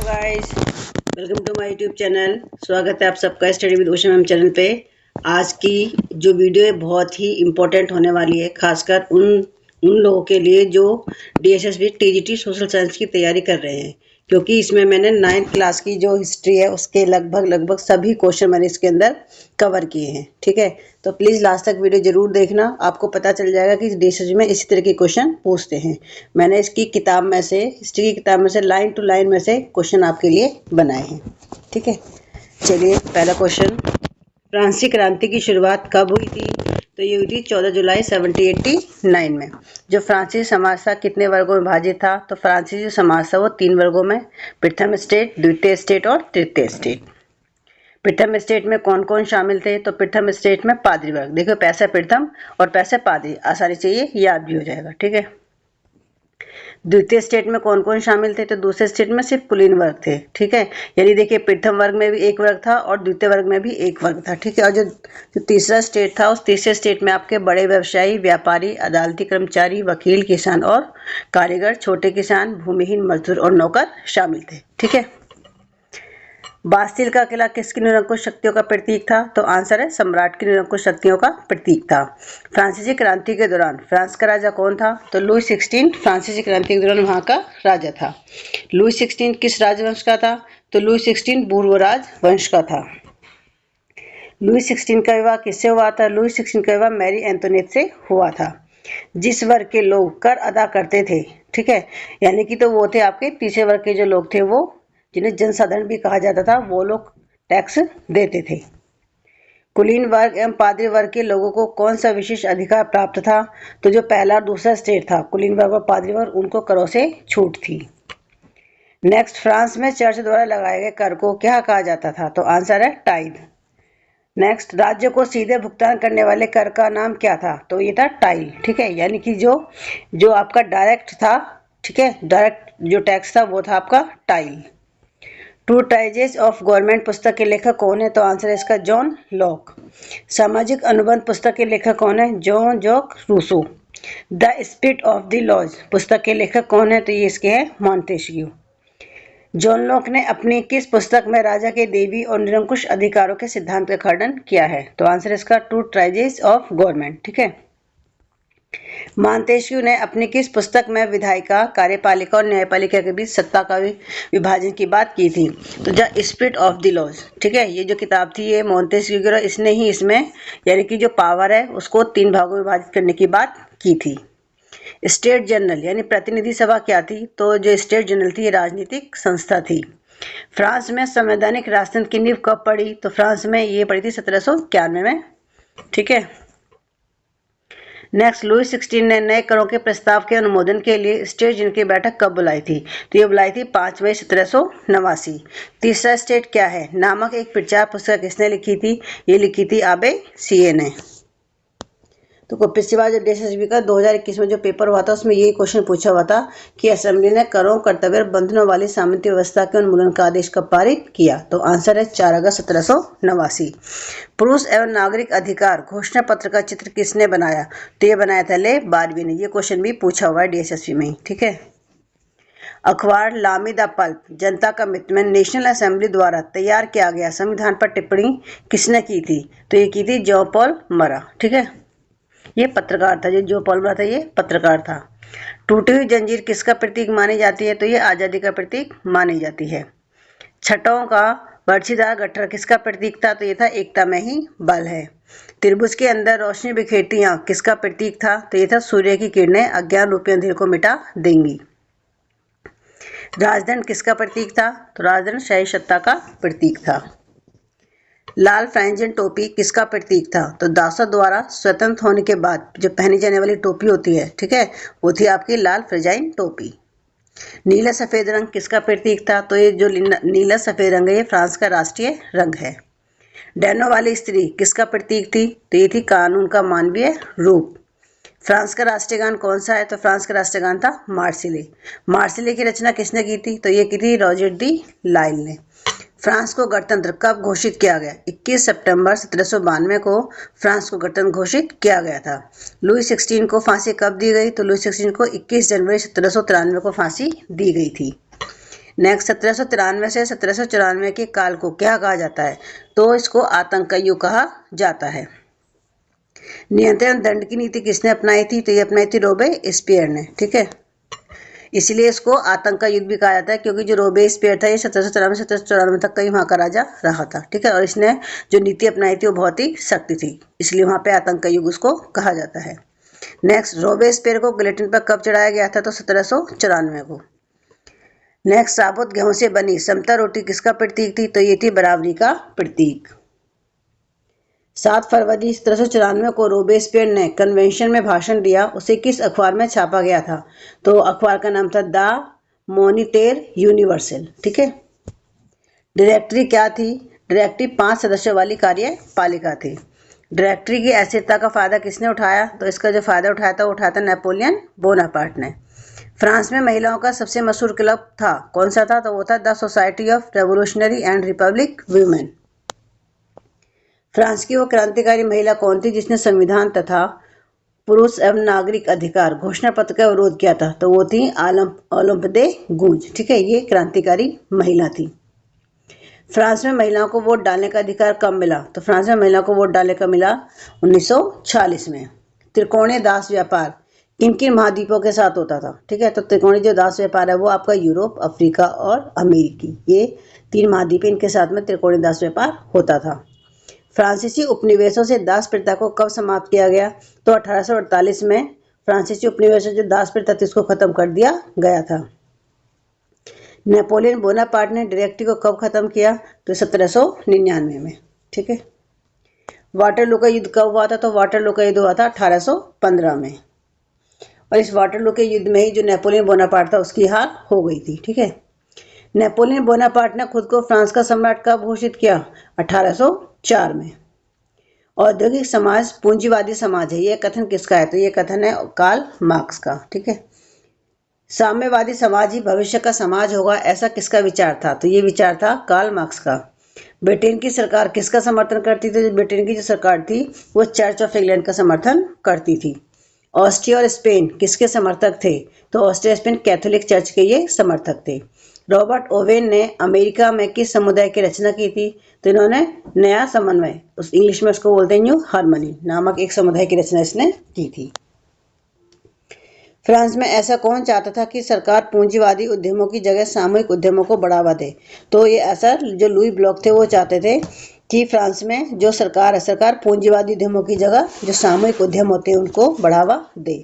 Guys, welcome to my YouTube channel. स्वागत है आप सबका study with Usha ma'am channel पे। आज की जो वीडियो है बहुत ही इम्पोर्टेंट होने वाली है, खासकर उन लोगों के लिए जो डीएसएसबी टीजीटी सोशल साइंस की तैयारी कर रहे हैं, क्योंकि इसमें मैंने 9th क्लास की जो हिस्ट्री है उसके लगभग सभी क्वेश्चन मैंने इसके अंदर कवर किए हैं। ठीक है, तो प्लीज़ लास्ट तक वीडियो जरूर देखना, आपको पता चल जाएगा कि डीएसएसबी में इसी तरह के क्वेश्चन पूछते हैं। मैंने इसकी किताब में से, हिस्ट्री की किताब में से लाइन टू लाइन में से क्वेश्चन आपके लिए बनाए हैं। ठीक है, चलिए पहला क्वेश्चन, फ्रांसीसी क्रांति की शुरुआत कब हुई थी? तो ये हुई थी 14 जुलाई 1789 में। जो फ्रांसीसी समाज था कितने वर्गों में विभाजित था? तो फ्रांसीसी जो समाज था वो 3 वर्गों में, प्रथम स्टेट, द्वितीय स्टेट और तृतीय स्टेट। प्रथम स्टेट में कौन कौन शामिल थे? तो प्रथम स्टेट में पादरी वर्ग। देखो पैसा प्रथम और पैसा पादरी, आसानी से ये याद भी हो जाएगा। ठीक है, द्वितीय स्टेट में कौन कौन शामिल थे? तो दूसरे स्टेट में सिर्फ कुलीन वर्ग थे। ठीक है, यानी देखिए प्रथम वर्ग में भी एक वर्ग था और द्वितीय वर्ग में भी एक वर्ग था। ठीक है, और जो तीसरा स्टेट था उस तीसरे स्टेट में आपके बड़े व्यवसायी, व्यापारी, अदालती कर्मचारी, वकील, किसान और कारीगर, छोटे किसान, भूमिहीन मजदूर और नौकर शामिल थे। ठीक है, बास्तिल का किला किसकी निरंकुश शक्तियों का प्रतीक था? तो आंसर है सम्राट की निरंकुश शक्तियों का प्रतीक था। फ्रांसीसी क्रांति के दौरान फ्रांस का राजा कौन था? तो लुई 16 फ्रांसीसी क्रांति के दौरान वहां का राजा था। लुई 16 किस राजवंश का था? तो लुई 16 बूर्बोराज वंश का था। लुई 16 का विवाह किससे हुआ था? लुई 16 का विवाह मैरी एंटोनेट से हुआ था। जिस वर्ग के लोग कर अदा करते थे, ठीक है, यानी कि तो वो थे आपके तीसरे वर्ग के जो लोग थे, वो जिन्हें जनसाधारण भी कहा जाता था, वो लोग टैक्स देते थे। कुलीन वर्ग एवं पादरी वर्ग के लोगों को कौन सा विशेष अधिकार प्राप्त था? तो जो पहला और दूसरा स्टेट था, कुलीन वर्ग और पादरी वर्ग, उनको करों से छूट थी। नेक्स्ट, फ्रांस में चर्च द्वारा लगाए गए कर को क्या कहा जाता था? तो आंसर है टाइद। नेक्स्ट, राज्य को सीधे भुगतान करने वाले कर का नाम क्या था? तो ये था टाइल। ठीक है, यानी कि जो आपका डायरेक्ट था, ठीक है, डायरेक्ट जो टैक्स था वो था आपका टाइल। टू ट्राइजेस ऑफ गवर्नमेंट पुस्तक के लेखक कौन है? तो आंसर है इसका जॉन लॉक। सामाजिक अनुबंध पुस्तक के लेखक कौन है? John Jacques Rousseau. The spirit of the laws पुस्तक के लेखक कौन है? तो ये इसके हैं मॉन्टेस्क्यू। जॉन लॉक ने अपनी किस पुस्तक में राजा के देवी और निरंकुश अधिकारों के सिद्धांत का खंडन किया है? तो आंसर इसका टू ट्राइजेस ऑफ गवर्नमेंट। ठीक है, मॉन्टेस्क्यू ने अपनी किस पुस्तक में विधायिका, कार्यपालिका और न्यायपालिका के बीच सत्ता का विभाजन की बात की थी? तो the spirit of the laws. ठीक है, ये जो किताब थी ये मॉन्टेस्क्यू की, इसने ही इसमें यानी कि जो पावर है उसको 3 भागों में विभाजित करने की बात की थी। स्टेट जनरल यानी प्रतिनिधि सभा क्या थी? तो जो स्टेट जनरल थी ये राजनीतिक संस्था थी। फ्रांस में संवैधानिक राजतंत्र की नींव कब पड़ी? तो फ्रांस में ये पड़ी थी 1791 में। ठीक है, नेक्स्ट, लुई 16 ने नए करों के प्रस्ताव के अनुमोदन के लिए स्टेट जनरल की बैठक कब बुलाई थी? तो ये बुलाई थी 5 मई 1789। तीसरा स्टेट क्या है नामक एक प्रचार पुस्तक किसने लिखी थी? ये लिखी थी आबे सीए ने। तो पिछली बार जो डीएसएसबी का 2021 में जो पेपर हुआ था उसमें यही क्वेश्चन पूछा हुआ था कि असेंबली ने करों, कर्तव्य, बंधनों वाली सामंती व्यवस्था के उन्मूलन का आदेश कब पारित किया? तो आंसर है 4 अगस्त 1789। पुरुष एवं नागरिक अधिकार घोषणा पत्र का चित्र किसने बनाया? तो ये बनाया था ले बारहवीं ने। ये क्वेश्चन भी पूछा हुआ है डीएसएसबी में। ठीक है, अखबार लामी द पल्प जनता का मित्र में नेशनल असेंबली द्वारा तैयार किया गया संविधान पर टिप्पणी किसने की थी? तो ये की थी जॉन पॉल मरा। ठीक है, ये पत्रकार था, जो पॉल मरा था ये पत्रकार था। टूटी हुई जंजीर किसका प्रतीक मानी जाती है? तो ये आजादी का प्रतीक मानी जाती है। छठों का बर्छीदार गट्ठर किसका प्रतीक था? तो ये था एकता में ही बल है। त्रिभुज के अंदर रोशनी बिखेरती आंख किसका प्रतीक था? तो ये था सूर्य की किरणें अज्ञान रूपी अंधेरे को मिटा देंगी। राजदंड किसका प्रतीक था? तो राजदंड शाही सत्ता का प्रतीक था। लाल फ्रैंजन टोपी किसका प्रतीक था? तो दासों द्वारा स्वतंत्र होने के बाद जो पहनी जाने वाली टोपी होती है, ठीक है, वो थी आपकी लाल फ्रैंजाइन टोपी। नीला सफेद रंग किसका प्रतीक था? तो ये जो नीला सफेद रंग है ये फ्रांस का राष्ट्रीय रंग है। डैनो वाली स्त्री किसका प्रतीक थी? तो ये थी कानून का मानवीय रूप। फ्रांस का राष्ट्रीय गान कौन सा है? तो फ्रांस का राष्ट्रीय गान था मार्सिले। मार्सिले की रचना किसने की थी? तो ये की थी रॉजर दी लाइल ने। फ्रांस को गणतंत्र कब घोषित किया गया? 21 सितंबर 1792 को फ्रांस को गणतंत्र घोषित किया गया था। लुई 16 को फांसी कब दी गई? तो लुई 16 को 21 जनवरी 1793 को फांसी दी गई थी। नेक्स्ट 1793 से 1794 के काल को क्या कहा जाता है? तो इसको आतंक का युग कहा जाता है। नियंत्रण दंड की नीति किसने अपनाई थी? तो ये अपनाई थी रोबेस्पियर ने। ठीक है, इसलिए इसको आतंक का युद्ध भी कहा जाता है, क्योंकि जो रोबेस्पियर था ये 1793 तक का ही वहाँ का राजा रहा था। ठीक है, और इसने जो नीति अपनाई थी वो बहुत ही सख्त थी, इसलिए वहाँ पे आतंक का युग उसको कहा जाता है। नेक्स्ट, रोबेस्पियर को गिलेटिन पर कब चढ़ाया गया था? तो 1794 को। नेक्स्ट, साबुत गेहूं से बनी समता रोटी किसका प्रतीक थी? तो ये थी बराबरी का प्रतीक। 7 फरवरी 1794 को रोबेस्पियर ने कन्वेंशन में भाषण दिया, उसे किस अखबार में छापा गया था? तो अखबार का नाम था द मॉनिटेर यूनिवर्सल। ठीक है, डायरेक्टरी क्या थी? डायरेक्टरी 5 सदस्यों वाली कार्यपालिका थी। डायरेक्टरी की ऐसियता का फायदा किसने उठाया? तो इसका जो फायदा उठाया था वो उठाया था नेपोलियन बोनापार्ट ने। फ्रांस में महिलाओं का सबसे मशहूर क्लब था, कौन सा था? तो वो था the society of revolutionary and Republic women. France की वो क्रांतिकारी महिला कौन थी जिसने संविधान तथा पुरुष एवं नागरिक अधिकार घोषणा पत्र का विरोध किया था? तो वो थी ओलंप दे गूंज। ठीक है, ये क्रांतिकारी महिला थी। फ्रांस में महिलाओं को वोट डालने का अधिकार कब मिला? तो फ्रांस में महिलाओं को वोट डालने का मिला 1946 में। त्रिकोणीय दास व्यापार किन किन महाद्वीपों के साथ होता था? ठीक है, तो त्रिकोणीय जो दास व्यापार है वो आपका यूरोप, अफ्रीका और अमेरिकी, ये 3 महाद्वीप, इनके साथ में त्रिकोणीय दास व्यापार होता था। फ्रांसीसी उपनिवेशों से दास प्रथा को कब समाप्त किया गया? तो 1848 में फ्रांसीसी उपनिवेशों जो दास प्रथा थी उसको खत्म कर दिया गया था। नेपोलियन बोनापार्ट ने डायरेक्टरी को कब खत्म किया? तो 1799 में। ठीक है, वाटरलू का युद्ध कब हुआ था? तो वाटरलू का युद्ध हुआ था 1815 में, और इस वाटरलू के युद्ध में ही जो नेपोलियन बोनापार्ट था उसकी हार हो गई थी। ठीक है, नेपोलियन बोनापार्ट ने खुद को फ्रांस का सम्राट कब घोषित किया? 1804 में। औद्योगिक समाज पूंजीवादी समाज है, यह कथन किसका है? तो ये कथन है कार्ल मार्क्स का। ठीक है, साम्यवादी समाज ही भविष्य का समाज होगा, ऐसा किसका विचार था? तो ये विचार था कार्ल मार्क्स का। ब्रिटेन की सरकार किसका समर्थन करती थी? ब्रिटेन की जो सरकार थी वो चर्च ऑफ इंग्लैंड का समर्थन करती थी। ऑस्ट्रिया और स्पेन किसके समर्थक थे? तो ऑस्ट्रिया स्पेन कैथोलिक चर्च के ये समर्थक थे। रॉबर्ट ओवेन ने अमेरिका में किस समुदाय की रचना की थी? तो इन्होंने नया समन्वय, उस इंग्लिश में उसको बोलते हैं न्यू हार्मनी नामक एक समुदाय की रचना इसने की थी। फ्रांस में ऐसा कौन चाहता था कि सरकार पूंजीवादी उद्यमों की जगह सामूहिक उद्यमों को बढ़ावा दे? तो ये ऐसा जो लुई ब्लॉक थे वो चाहते थे कि फ्रांस में जो सरकार है, सरकार पूंजीवादी उद्यमों की जगह जो सामूहिक उद्यम होते हैं उनको बढ़ावा दे।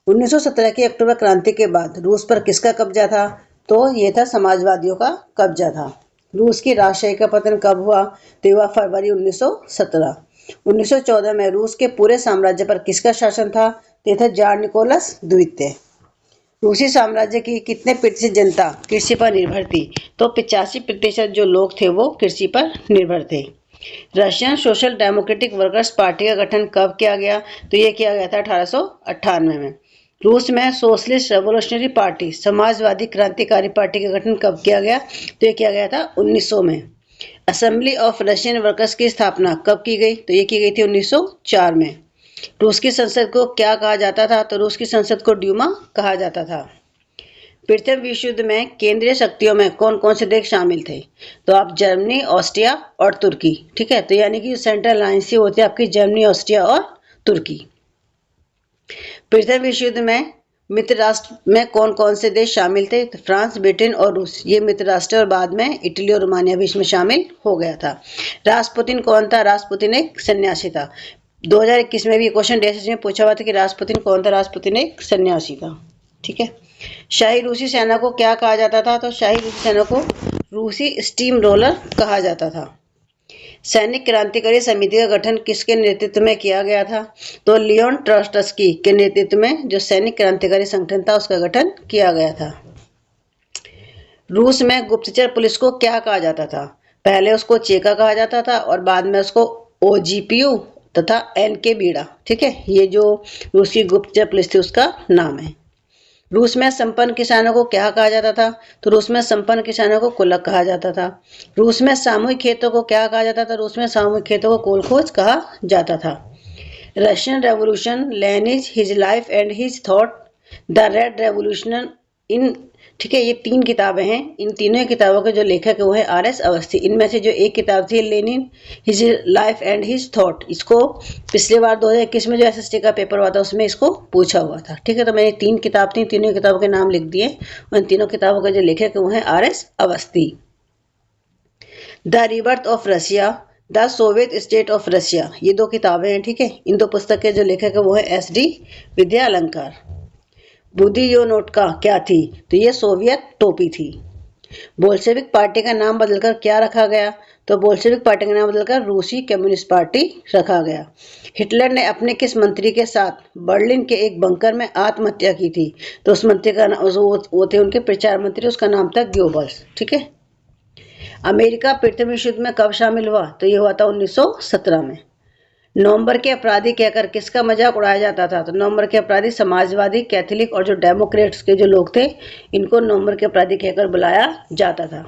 1917 की अक्टूबर क्रांति के बाद रूस पर किसका कब्जा था? तो ये था समाजवादियों का कब्जा था। रूस की राजशाही का पतन कब हुआ? तो हुआ फरवरी 1917। 1914 में रूस के पूरे साम्राज्य पर किसका शासन था? तो था जार निकोलस द्वितीय। रूसी साम्राज्य की कितने प्रतिशत जनता कृषि पर निर्भर थी? तो 85% जो लोग थे वो कृषि पर निर्भर थे। Russian social democratic workers party का गठन कब किया गया? तो ये किया गया था 1898 में। रूस में सोशलिस्ट रेवोल्यूशनरी पार्टी समाजवादी क्रांतिकारी पार्टी का गठन कब किया गया? तो ये किया गया था 1900 में। असेंबली ऑफ रशियन वर्कर्स की स्थापना कब की गई? तो ये की गई थी 1904 में। रूस की संसद को क्या कहा जाता था? तो रूस की संसद को ड्यूमा कहा जाता था। प्रथम विश्व युद्ध में केंद्रीय शक्तियों में कौन कौन से देश शामिल थे? तो आप जर्मनी, ऑस्ट्रिया और तुर्की। ठीक है, तो यानी कि सेंट्रल अलायंस होती है आपकी जर्मनी, ऑस्ट्रिया और तुर्की। प्रथम विश्व युद्ध में मित्र राष्ट्र में कौन कौन से देश शामिल थे? तो फ्रांस, ब्रिटेन और रूस, ये मित्र राष्ट्र, और बाद में इटली और रोमानिया भी इसमें शामिल हो गया था। रास्पुतिन कौन था? रास्पुतिन एक सन्यासी था। 2021 में भी क्वेश्चन डेसिस में पूछा हुआ था कि रास्पुतिन कौन था? रास्पुतिन एक सन्यासी था। ठीक है, शाही रूसी सेना को क्या कहा जाता था? तो शाही रूसी सेना को रूसी स्टीम रोलर कहा जाता था। सैनिक क्रांतिकारी समिति का गठन किसके नेतृत्व में किया गया था? तो लियोन ट्रोट्स्की के नेतृत्व में जो सैनिक क्रांतिकारी संगठन था उसका गठन किया गया था। रूस में गुप्तचर पुलिस को क्या कहा जाता था? पहले उसको चेका कहा जाता था और बाद में उसको ओजीपीयू तथा एनके बीड़ा। ठीक है, ये जो रूस की गुप्तचर पुलिस थी उसका नाम है। रूस में संपन्न किसानों को क्या कहा जाता था? तो रूस में संपन्न किसानों को कुलक कहा जाता था। रूस में सामूहिक खेतों को क्या कहा जाता था? रूस में सामूहिक खेतों को कोलखोज कहा जाता था। Russian revolution, Lenin, his life and his thought, the red revolution in ठीक है, ये 3 किताबें हैं। इन तीनों किताबों के जो लेखक है वो है आर.एस. अवस्थी। इनमें से जो एक किताब थी Lenin his life and his thought, इसको पिछले बार 2021 में जो एसएसटी का पेपर हुआ था उसमें इसको पूछा हुआ था। ठीक है, तो मैंने 3 किताब थी, तीनों किताबों के नाम लिख दिए और इन तीनों किताबों के जो लेखक है वो है RS. Awasthi. The rebirth of Russia, the Soviet state of Russia, ये 2 किताबें हैं। ठीक है, इन 2 पुस्तक के जो लेखक है वो है एस.डी. विद्या अलंकार। बुदियोनोटका क्या थी? तो ये सोवियत टोपी थी। बोल्शेविक पार्टी का नाम बदलकर क्या रखा गया? तो बोल्शेविक पार्टी का नाम बदलकर रूसी कम्युनिस्ट पार्टी रखा गया। हिटलर ने अपने किस मंत्री के साथ बर्लिन के एक बंकर में आत्महत्या की थी? तो उस मंत्री का नाम, वो थे उनके प्रचार मंत्री, उसका नाम था ग्योबल्स। ठीक है। अमेरिका प्रथम विश्व युद्ध में कब शामिल हुआ? तो ये हुआ था 1917 में। नवंबर के अपराधी कहकर किसका मजाक उड़ाया जाता था? तो नवंबर के अपराधी समाजवादी, कैथोलिक और जो डेमोक्रेट्स के जो लोग थे, इनको नवंबर के अपराधी कहकर बुलाया जाता था।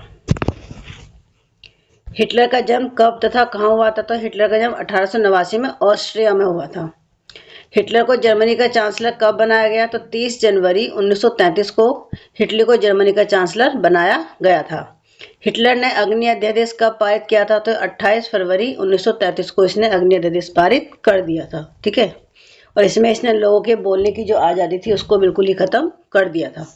हिटलर का जन्म कब तथा कहाँ हुआ था? तो हिटलर का जन्म 1889 में ऑस्ट्रिया में हुआ था। हिटलर को जर्मनी का चांसलर कब बनाया गया? तो 30 जनवरी 1933 को हिटलर को जर्मनी का चांसलर बनाया गया था। हिटलर ने अग्नि अध्यादेश कब पारित किया था? तो 28 फरवरी 1933 को इसने अग्नि अध्यादेश पारित कर दिया था। ठीक है, और इसमें इसने लोगों के बोलने की जो आज़ादी थी उसको बिल्कुल ही खत्म कर दिया था।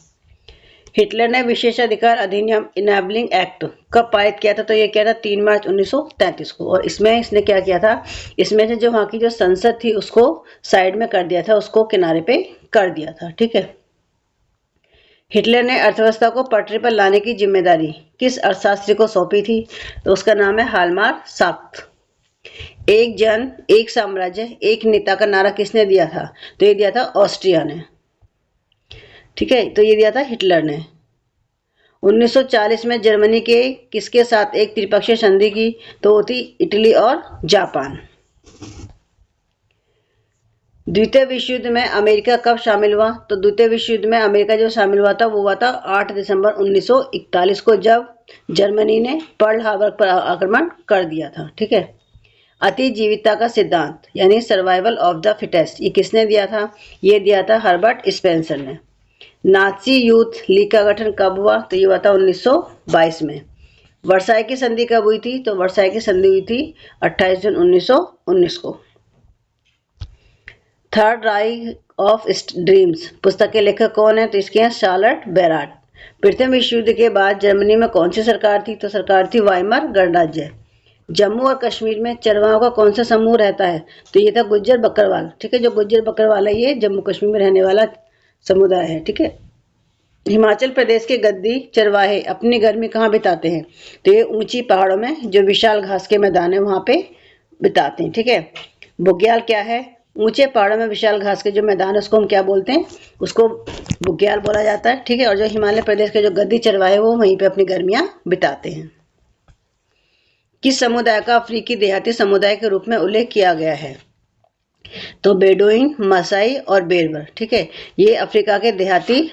हिटलर ने विशेषाधिकार अधिनियम इनेबलिंग एक्ट कब पारित किया था? तो ये किया था 3 मार्च 1933 को। और इसमें इसने क्या किया था? इसमें से जो वहाँ की जो संसद थी उसको साइड में कर दिया था, उसको किनारे पे कर दिया था। ठीक है। हिटलर ने अर्थव्यवस्था को पटरी पर लाने की जिम्मेदारी किस अर्थशास्त्री को सौंपी थी? तो उसका नाम है हालमार साख्त। एक जन एक साम्राज्य एक नेता का नारा किसने दिया था? तो ये दिया था ऑस्ट्रिया ने। ठीक है, तो ये दिया था हिटलर ने। 1940 में जर्मनी के किसके साथ एक त्रिपक्षीय संधि की? तो वो थी इटली और जापान। द्वितीय विश्व युद्ध में अमेरिका कब शामिल हुआ? तो द्वितीय विश्व युद्ध में अमेरिका जो शामिल हुआ था वो हुआ था 8 दिसंबर 1941 को, जब जर्मनी ने पर्ल हार्बर पर आक्रमण कर दिया था। ठीक है। अतिजीविता का सिद्धांत यानी सर्वाइवल ऑफ द फिटेस्ट, ये किसने दिया था? ये दिया था हर्बर्ट स्पेंसर ने। नाजी यूथ लीग का गठन कब हुआ? तो ये हुआ था 1922 में। वर्साई की संधि कब हुई थी? तो वर्साई की संधि हुई थी 28 जून 1919 को। थर्ड राइक ऑफ ड्रीम्स पुस्तक के लेखक कौन है? तो इसके हैं शार्लट बेराट। प्रथम विश्व युद्ध के बाद जर्मनी में कौन सी सरकार थी? तो सरकार थी वाइमर गणराज्य। जम्मू और कश्मीर में चरवाहों का कौन सा समूह रहता है? तो ये था गुज्जर बकरवाल। ठीक है, जो गुज्जर बकरवाल है ये जम्मू कश्मीर में रहने वाला समुदाय है। ठीक है। हिमाचल प्रदेश के गद्दी चरवाहे अपनी गर्मी कहाँ बिताते हैं? तो ये ऊंची पहाड़ों में जो विशाल घास के मैदान है वहां पे बिताते हैं। ठीक है। बुग्याल क्या है? ऊंचे पहाड़ों में विशाल घास के जो मैदान है उसको हम क्या बोलते हैं? उसको बुग्याल बोला जाता है। ठीक है। और जो हिमालय प्रदेश के जो गद्दी चरवाहे वो वहीं पे अपनी गर्मियां बिताते हैं। किस समुदाय का अफ्रीकी देहाती समुदाय के रूप में उल्लेख किया गया है? तो बेडुइन, मसाई और बेरबर। ठीक है, ये अफ्रीका के देहाती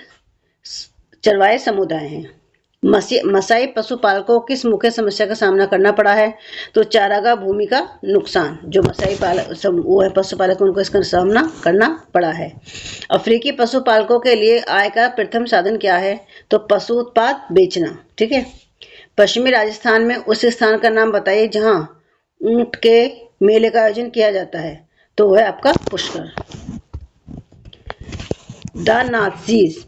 चरवाहे समुदाय हैं। मसाई पशुपालकों को किस मुख्य समस्या का सामना करना पड़ा है? तो चारागाह भूमि का नुकसान। जो मसाई पालक वो है पशुपालक, उनको इसका सामना करना पड़ा है। अफ्रीकी पशुपालकों के लिए आय का प्रथम साधन क्या है? तो पशु उत्पाद बेचना। ठीक है। पश्चिमी राजस्थान में उस स्थान का नाम बताइए जहां ऊंट के मेले का आयोजन किया जाता है। तो वह है आपका Pushkar. The Nazis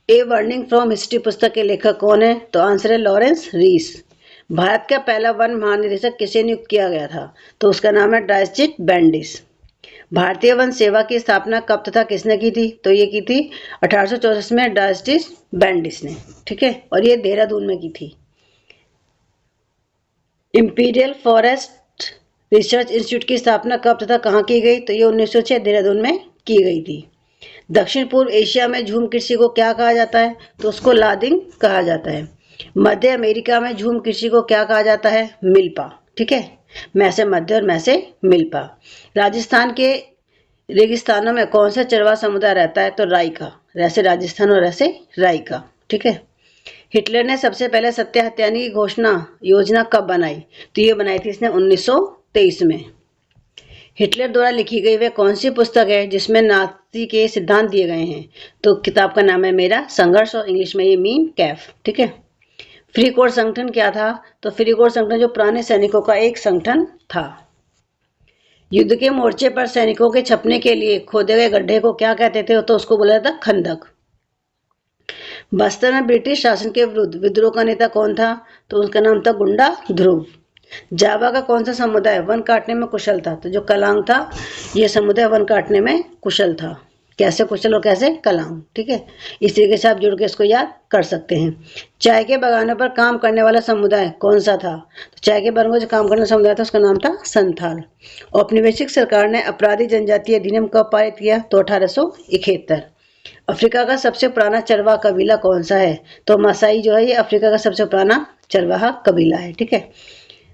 a warning from history पुस्तक के लेखक कौन है? तो आंसर है लॉरेंस रीस। भारत का पहला वन महानिदेशक किसे नियुक्त किया गया था? तो उसका नाम है डायस्चिट बैंडिस। भारतीय वन सेवा की स्थापना कब तथा किसने की थी? तो ये की थी 1864 में डायस्टिस बैंडिस ने। ठीक है, और ये देहरादून में की थी। इंपीरियल फॉरेस्ट रिसर्च इंस्टीट्यूट की स्थापना कब तथा कहाँ की गई? तो ये 1906 देहरादून में की गई थी। दक्षिण पूर्व एशिया में झूम कृषि को क्या कहा जाता है? तो उसको लादिंग कहा जाता है। मध्य अमेरिका में झूम कृषि को क्या कहा जाता है? मिल्पा। ठीक है, मैं से मध्य और मैं से मिल्पा। राजस्थान के रेगिस्तानों में कौन सा चरवाहा समुदाय रहता है? तो राई का। रैसे राजस्थान और रैसे राई का। ठीक है। हिटलर ने सबसे पहले सत्य हत्यानी की घोषणा योजना कब बनाई? तो ये बनाई थी इसने 1923 में। हिटलर द्वारा लिखी गई वह कौन सी पुस्तक है जिसमें नाजी के सिद्धांत दिए गए हैं? तो किताब का नाम है मेरा संघर्ष और इंग्लिश में ये मीन कैफ। ठीक है। फ्री कोर संगठन क्या था? तो फ्री कोर संगठन जो पुराने सैनिकों का एक संगठन था। युद्ध के मोर्चे पर सैनिकों के छपने के लिए खोदे गए गड्ढे को क्या कहते थे? तो उसको बोला जाता खंदक। बस्तर में ब्रिटिश शासन के विरुद्ध विद्रोह का नेता कौन था? तो उसका नाम था गुंडा ध्रुव। जावा का कौन सा समुदाय वन काटने में कुशल था? तो जो कलांग था, यह समुदाय वन काटने में कुशल था। कैसे कुशल और कैसे कलांग। ठीक है, इस तरीके से आप जुड़ के इसको याद कर सकते हैं। चाय के बागानों पर काम करने वाला समुदाय कौन सा था? तो चाय के बागानों पर जो काम करने वाला समुदाय था उसका नाम था संथाल। औपनिवेशिक सरकार ने अपराधी जनजातीय अधिनियम कब पारित किया? तो 1871। अफ्रीका का सबसे पुराना चरवाहा कबीला कौन सा है? तो मसाई जो है ये अफ्रीका का सबसे पुराना चरवाहा कबीला है। ठीक है।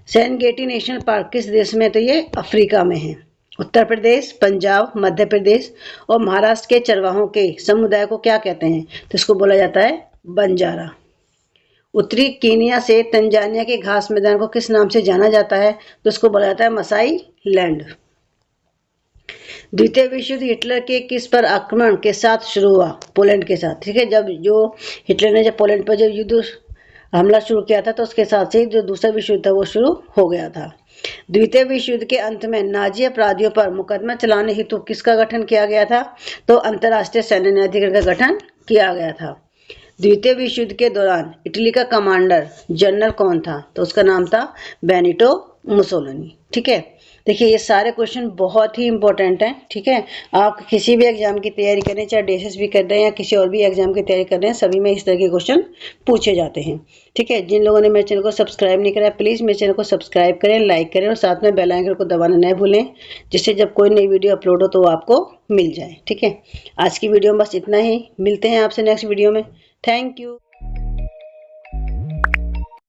सेरेंगेटी नेशनल पार्क किस देश में? तो ये अफ्रीका में है। उत्तर प्रदेश, पंजाब, मध्य प्रदेश और महाराष्ट्र के चरवाहों के समुदाय को क्या कहते हैं? तो इसको बोला जाता है बंजारा। उत्तरी कीनिया से तंजानिया के घास मैदान को किस नाम से जाना जाता है? तो इसको बोला जाता है मसाई लैंड। द्वितीय विश्व युद्ध हिटलर के किस पर आक्रमण के साथ शुरू हुआ? पोलैंड के साथ। ठीक है, जब हिटलर ने पोलैंड पर जब युद्ध हमला शुरू किया था तो उसके साथ से जो दूसरा विश्व युद्ध था वो शुरू हो गया था। द्वितीय विश्व युद्ध के अंत में नाजी अपराधियों पर मुकदमा चलाने हेतु किसका गठन किया गया था? तो अंतर्राष्ट्रीय सैन्य न्यायाधिकरण का गठन किया गया था। द्वितीय विश्व युद्ध के दौरान इटली का कमांडर जनरल कौन था? तो उसका नाम था बेनिटो मुसोलिनी। ठीक है, देखिए ये सारे क्वेश्चन बहुत ही इंपॉर्टेंट हैं। ठीक है, आप किसी भी एग्जाम की तैयारी करें, चाहे DSS भी कर रहे हैं या किसी और भी एग्जाम की तैयारी कर रहे हैं, सभी में इस तरह के क्वेश्चन पूछे जाते हैं। ठीक है, जिन लोगों ने मेरे चैनल को सब्सक्राइब नहीं करा प्लीज़ मेरे चैनल को सब्सक्राइब करें, लाइक करें और साथ में बेल आइकन को दबाना न भूलें, जिससे जब कोई नई वीडियो अपलोड हो तो वो आपको मिल जाए। ठीक है, आज की वीडियो में बस इतना ही। मिलते हैं आपसे नेक्स्ट वीडियो में। Thank you.